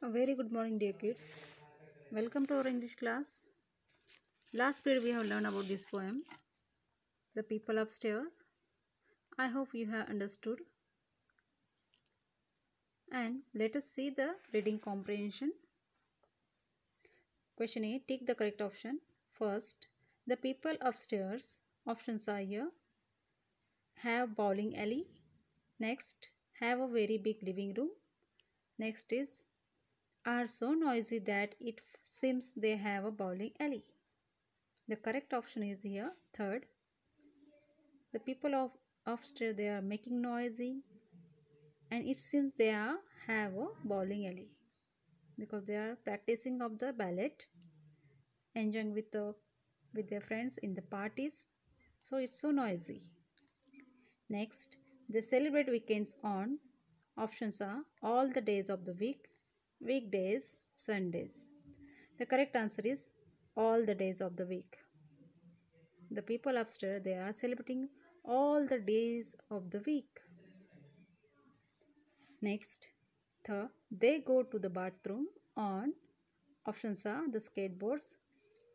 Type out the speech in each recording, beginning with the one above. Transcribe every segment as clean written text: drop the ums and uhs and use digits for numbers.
A very good morning, dear kids. Welcome to our English class. Last period we have learned about this poem, The People Upstairs. I hope you have understood. And let us see the reading comprehension. Question A. Take the correct option. First, the people upstairs. Options are here. Have bowling alley. Next, have a very big living room. Next is, are so noisy that it seems they have a bowling alley. The correct option is here. Third, the people of upstairs, they are making noisy and it seems they have a bowling alley because they are practicing of the ballet, enjoying with their friends in the parties, so it's so noisy. Next, they celebrate weekends on. Options are all the days of the week, weekdays, Sundays. The correct answer is all the days of the week. The people upstairs, they are celebrating all the days of the week. Next, they go to the bathroom on. Options are the skateboards,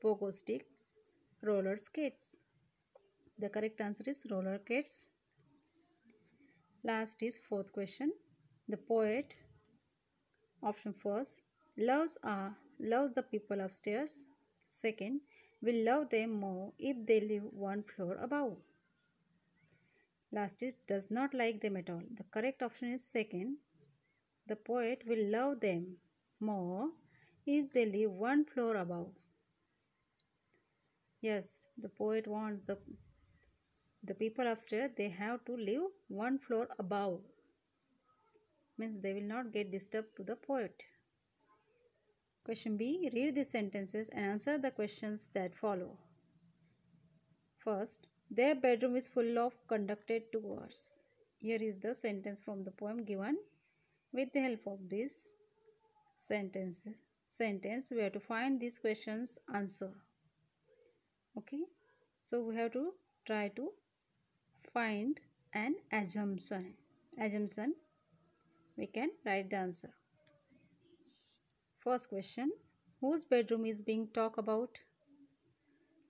pogo stick, roller skates. The correct answer is roller skates. Last is fourth question. The poet, option first, loves the people upstairs. Second, will love them more if they live one floor above. Last is does not like them at all. The correct option is second. The poet will love them more if they live one floor above. Yes, the poet wants the people upstairs, they have to live one floor above. Means they will not get disturbed to the poet. Question B. Read these sentences and answer the questions that follow. First, their bedroom is full of conducted tours. Here is the sentence from the poem given. With the help of this sentence, we have to find these questions answer. Okay, so we have to try to find an assumption. We can write the answer. First question, whose bedroom is being talked about?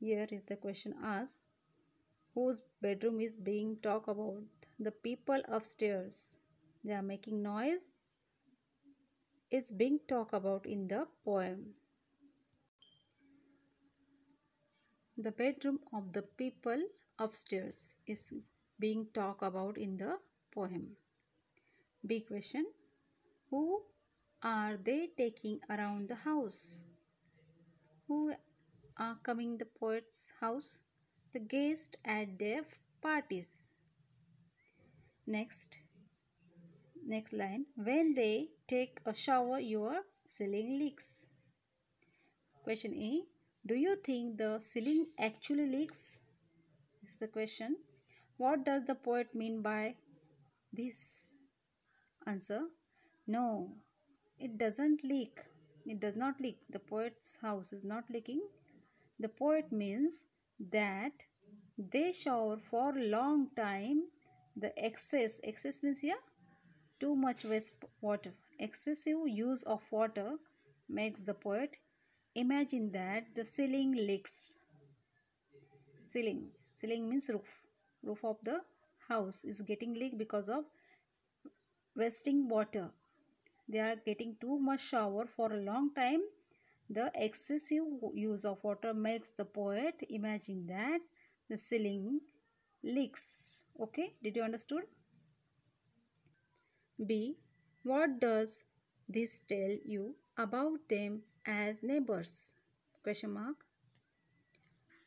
Here is the question asked. Whose bedroom is being talked about? The people upstairs. They are making noise. Is being talked about in the poem. The bedroom of the people upstairs is being talked about in the poem. B question. Who are they taking around the house? Who are coming the poet's house? The guests at their parties. Next line. When they take a shower, your ceiling leaks. Question A. Do you think the ceiling actually leaks? This is the question. What does the poet mean by this? Answer. No, it doesn't leak. It does not leak. The poet's house is not leaking. The poet means that they shower for a long time. The excess means here too much waste water. Excessive use of water makes the poet imagine that the ceiling leaks. Ceiling means roof of the house is getting leaked because of wasting water. They are getting too much shower for a long time. The excessive use of water makes the poet imagine that the ceiling leaks. Okay, did you understood? B. What does this tell you about them as neighbors? Question mark.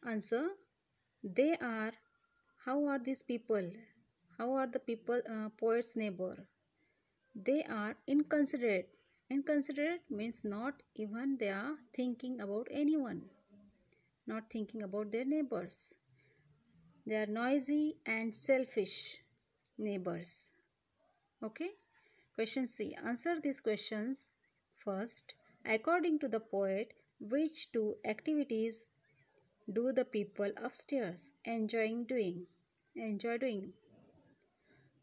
Answer. They are. How are these people? How are the people poet's neighbor? They are inconsiderate. Inconsiderate means not even they are thinking about anyone. Not thinking about their neighbors. They are noisy and selfish neighbors. Okay. Question C. Answer these questions. First, according to the poet, which two activities do the people upstairs enjoy doing?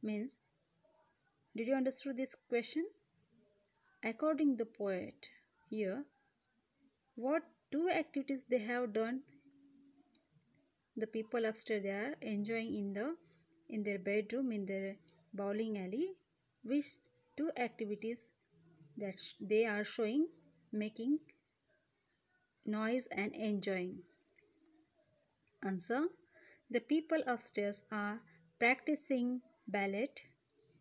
Means, did you understand this question? according the poet here, what two activities they have done? The people upstairs, they are enjoying in their bedroom, in their bowling alley. Which two activities that they are showing, making noise and enjoying? Answer: the people upstairs are practicing ballet.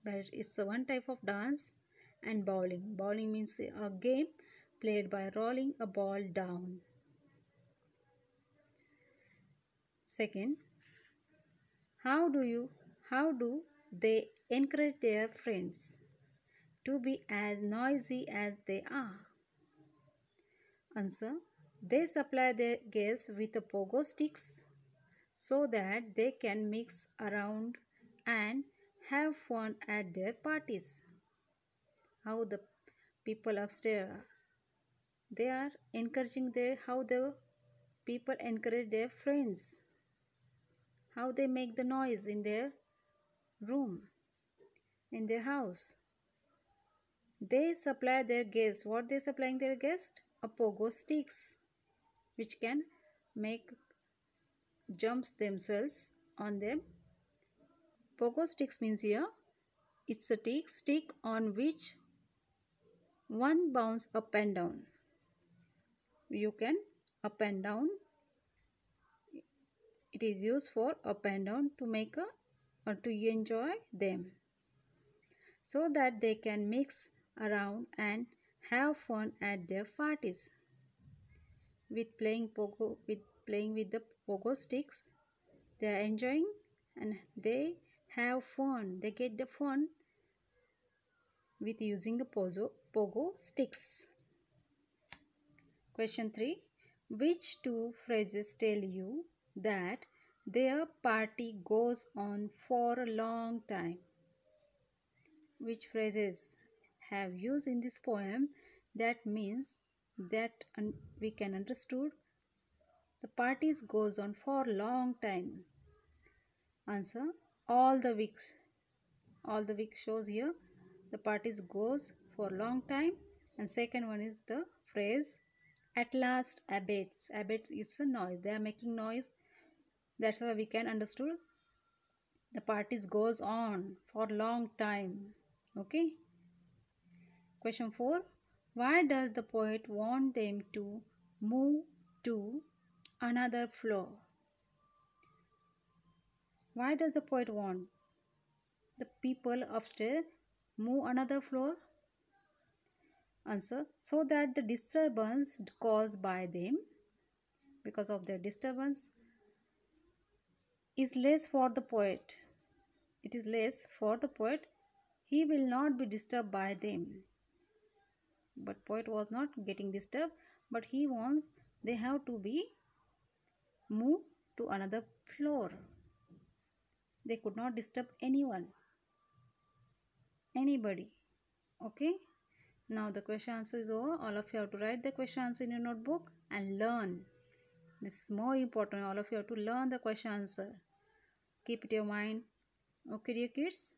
Ballet is one type of dance, and bowling. Bowling means a game played by rolling a ball down. Second, how do they encourage their friends to be as noisy as they are? Answer: they supply their guests with pogo sticks so that they can mix around and have fun at their parties. How the people upstairs, they are encouraging how the people encourage their friends, how they make the noise in their room, in their house. They supply their guests. What they supplying their guests? A pogo sticks, which can make jumps themselves on them. Pogo sticks means here, it's a stick on which one bounce up and down. You can up and down. It is used for up and down to make or to enjoy them, so that they can mix around and have fun at their parties. With playing with the pogo sticks, they are enjoying and they have fun. They get the fun with using the pogo sticks. Question 3. Which two phrases tell you that their party goes on for a long time? Which phrases have used in this poem that means that we can understood the parties goes on for a long time? Answer: all the weeks. All the week shows here the parties goes for a long time. And second one is the phrase at last abates. Abates is a noise. They are making noise. That's why we can understood the parties goes on for a long time. Okay. Question 4. Why does the poet want them to move to another floor? Why does the poet want the people upstairs move another floor? Answer: so that the disturbance caused by them, because of their disturbance, is less for the poet. It is less for the poet. He will not be disturbed by them. But poet was not getting disturbed, but he wants they have to be moved to another floor. They could not disturb anybody. Okay. Now the question answer is over. All of you have to write the question answer in your notebook and learn. This is more important. All of you have to learn the question answer. Keep it in your mind. Okay, dear kids.